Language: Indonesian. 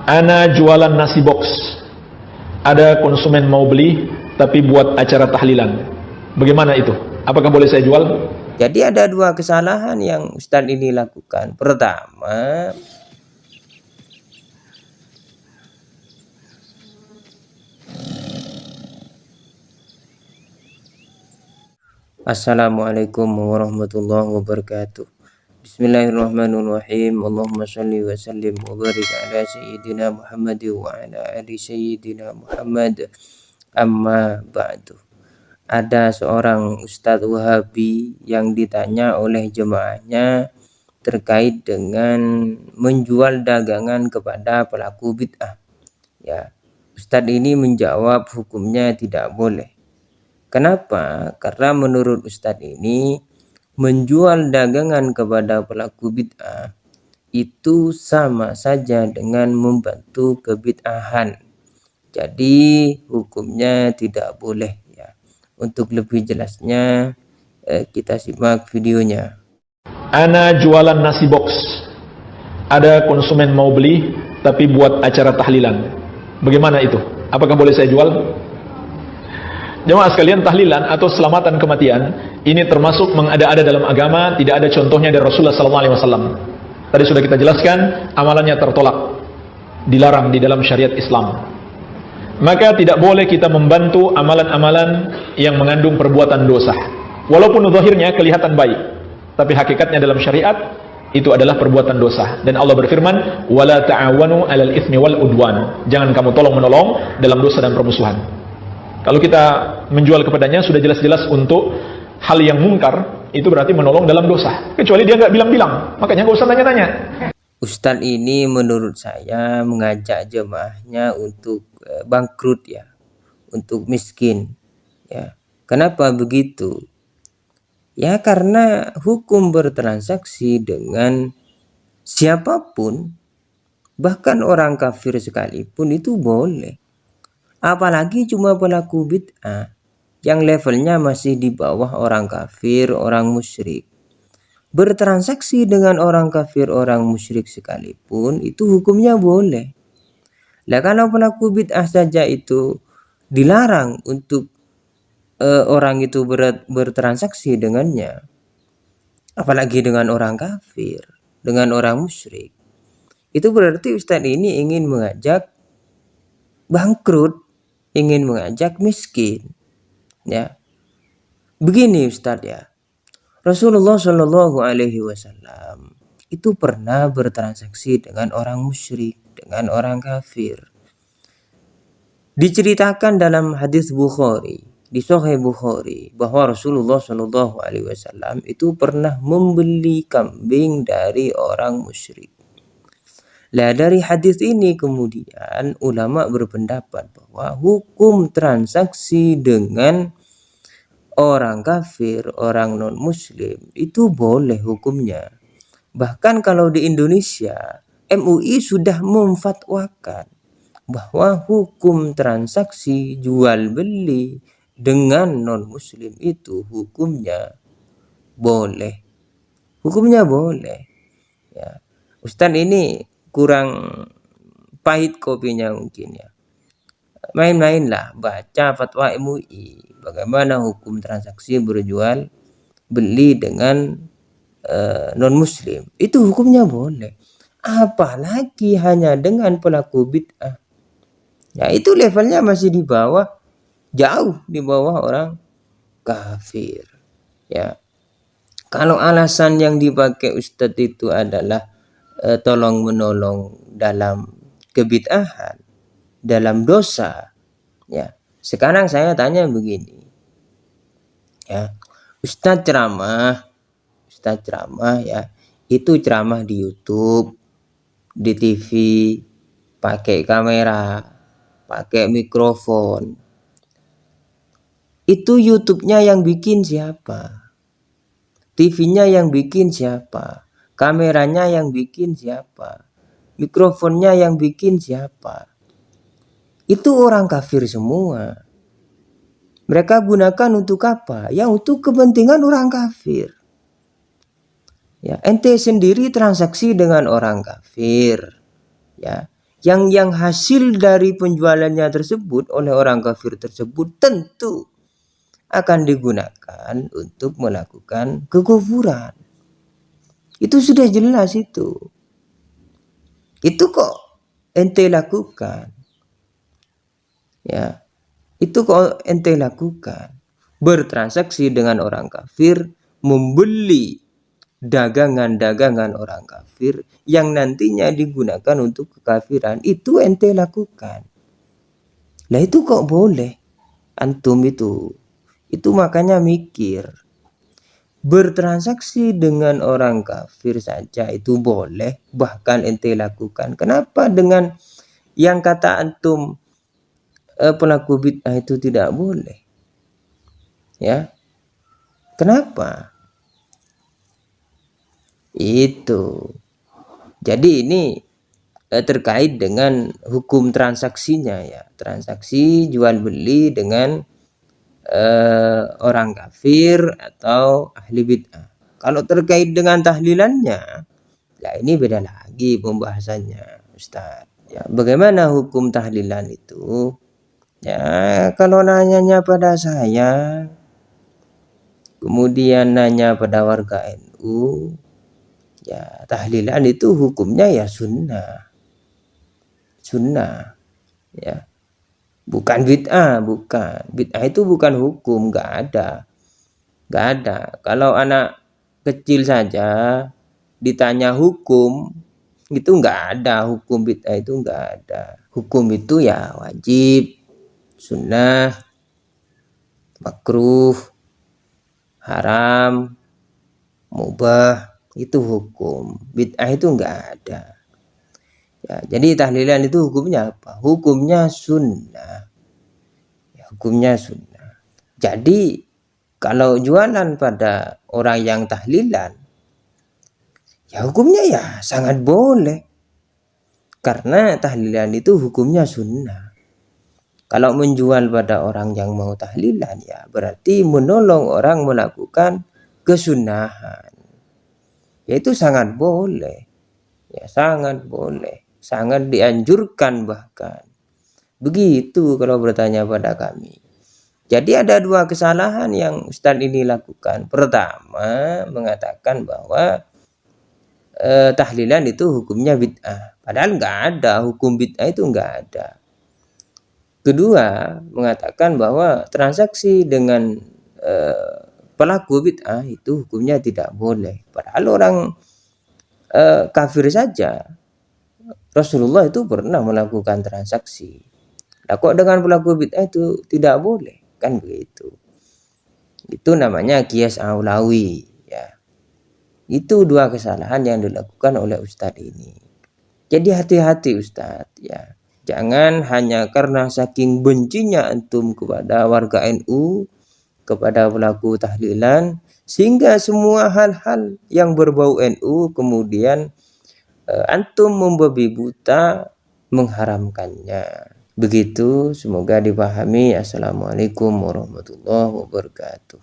Ana jualan nasi box. Ada konsumen mau beli, tapi buat acara tahlilan. Bagaimana itu? Apakah boleh saya jual? Jadi ada dua kesalahan yang Ustadz ini lakukan. Pertama, Assalamualaikum warahmatullahi wabarakatuh. Bismillahirrahmanirrahim. Allahumma salli wa sallim wa barik ala sayyidina Muhammad wa ala ali sayyidina Muhammad. Amma ba'du. Ada seorang Ustadz Wahabi yang ditanya oleh jemaahnya terkait dengan menjual dagangan kepada pelaku bid'ah. Ya, Ustadz ini menjawab hukumnya tidak boleh. Kenapa? Karena menurut Ustadz ini menjual dagangan kepada pelaku bid'ah itu sama saja dengan membantu kebid'ahan. Jadi hukumnya tidak boleh ya. Untuk lebih jelasnya kita simak videonya. Ana jualan nasi box. Ada konsumen mau beli, tapi buat acara tahlilan. Bagaimana itu? Apakah boleh saya jual? Jemaah sekalian, tahlilan atau selamatan kematian ini termasuk mengada-ada dalam agama, tidak ada contohnya dari Rasulullah SAW. Tadi sudah kita jelaskan, amalannya tertolak, dilarang di dalam syariat Islam. Maka tidak boleh kita membantu amalan-amalan yang mengandung perbuatan dosa. Walaupun zahirnya kelihatan baik, tapi hakikatnya dalam syariat itu adalah perbuatan dosa. Dan Allah berfirman, "Wala ta'awanu 'alal itsmi wal udwan." Jangan kamu tolong-menolong dalam dosa dan permusuhan. Kalau kita menjual kepadanya sudah jelas-jelas untuk hal yang mungkar, itu berarti menolong dalam dosa. Kecuali dia nggak bilang-bilang, makanya nggak usah tanya-tanya. Ustadz ini menurut saya mengajak jemaahnya untuk bangkrut ya, untuk miskin ya. Kenapa begitu? Ya karena hukum bertransaksi dengan siapapun, bahkan orang kafir sekalipun itu boleh. Apalagi cuma pelaku bid'ah yang levelnya masih di bawah orang kafir, orang musyrik. Bertransaksi dengan orang kafir, orang musyrik sekalipun itu hukumnya boleh. Nah kalau pelaku bid'ah saja itu dilarang untuk orang itu bertransaksi dengannya, apalagi dengan orang kafir, dengan orang musyrik. Itu berarti Ustadz ini ingin mengajak bangkrut, ingin mengajak miskin. Ya. Begini Ustadz ya. Rasulullah Shallallahu alaihi wasallam itu pernah bertransaksi dengan orang musyrik, dengan orang kafir. Diceritakan dalam hadis Bukhari, di Sahih Bukhari, bahwa Rasulullah Shallallahu alaihi wasallam itu pernah membeli kambing dari orang musyrik. Nah dari hadis ini kemudian ulama berpendapat bahwa hukum transaksi dengan orang kafir, orang non muslim itu boleh hukumnya. Bahkan kalau di Indonesia MUI sudah memfatwakan bahwa hukum transaksi jual beli dengan non muslim itu hukumnya boleh. Hukumnya boleh. Ya. Ustadz ini kurang pahit kopinya mungkin ya. Main-mainlah baca fatwa MUI bagaimana hukum transaksi berjual beli dengan non muslim itu hukumnya boleh, apalagi hanya dengan pelaku bid'ah. Ya itu levelnya masih di bawah, jauh di bawah orang kafir ya. Kalau alasan yang dipakai Ustadz itu adalah tolong menolong dalam kebid'ahan, dalam dosa ya. Sekarang saya tanya begini ya, Ustadz ceramah ya, itu ceramah di YouTube, di TV, pakai kamera, pakai mikrofon. Itu YouTube-nya yang bikin siapa? TV-nya yang bikin siapa? Kameranya yang bikin siapa? Mikrofonnya yang bikin siapa? Itu orang kafir semua. Mereka gunakan untuk apa? Ya untuk kepentingan orang kafir. Ya, ente sendiri transaksi dengan orang kafir. Ya, yang hasil dari penjualannya tersebut oleh orang kafir tersebut tentu akan digunakan untuk melakukan kekufuran. Itu sudah jelas itu. Itu kok ente lakukan. Ya, itu kok ente lakukan. Bertransaksi dengan orang kafir, membeli dagangan-dagangan orang kafir yang nantinya digunakan untuk kekafiran, itu ente lakukan. Lah itu kok boleh? Antum itu makanya mikir. Bertransaksi dengan orang kafir saja itu boleh, bahkan ente lakukan. Kenapa dengan yang kata antum pelaku bid'ah itu tidak boleh? Ya, kenapa? Itu. Jadi ini terkait dengan hukum transaksinya ya. Transaksi jual beli dengan orang kafir atau ahli bid'ah. Kalau terkait dengan tahlilannya, ya ini beda lagi pembahasannya, Ustaz. Ya, bagaimana hukum tahlilan itu? Ya, kalau nanyanya pada saya, kemudian nanya pada warga NU, ya tahlilan itu hukumnya ya sunnah, ya, bukan bid'ah, bukan. Bid'ah itu bukan hukum, nggak ada. Kalau anak kecil saja ditanya hukum, itu nggak ada. Hukum bid'ah itu nggak ada. Hukum itu ya wajib, sunnah, makruh, haram, mubah, itu hukum. Bid'ah itu nggak ada. Ya, jadi tahlilan itu hukumnya apa? Hukumnya sunnah. Ya, hukumnya sunnah. Jadi kalau jualan pada orang yang tahlilan, ya hukumnya ya sangat boleh. Karena tahlilan itu hukumnya sunnah. Kalau menjual pada orang yang mau tahlilan, ya berarti menolong orang melakukan kesunahan. Ya itu sangat boleh. Ya sangat boleh. Sangat dianjurkan bahkan. Begitu kalau bertanya pada kami. Jadi ada dua kesalahan yang Ustadz ini lakukan. Pertama, mengatakan bahwa tahlilan itu hukumnya bid'ah. Padahal nggak ada, hukum bid'ah itu nggak ada. Kedua, mengatakan bahwa transaksi dengan pelaku bid'ah itu hukumnya tidak boleh. Padahal orang kafir saja Rasulullah itu pernah melakukan transaksi. Nah, kok dengan pelaku bid'ah itu tidak boleh? Kan begitu. Itu namanya qiyas aulawi ya. Itu dua kesalahan yang dilakukan oleh Ustadz ini. Jadi hati-hati Ustadz ya. Jangan hanya karena saking bencinya antum kepada warga NU, kepada pelaku tahlilan, sehingga semua hal-hal yang berbau NU kemudian antum membabi buta mengharamkannya. Begitu, semoga dipahami. Assalamualaikum warahmatullahi wabarakatuh.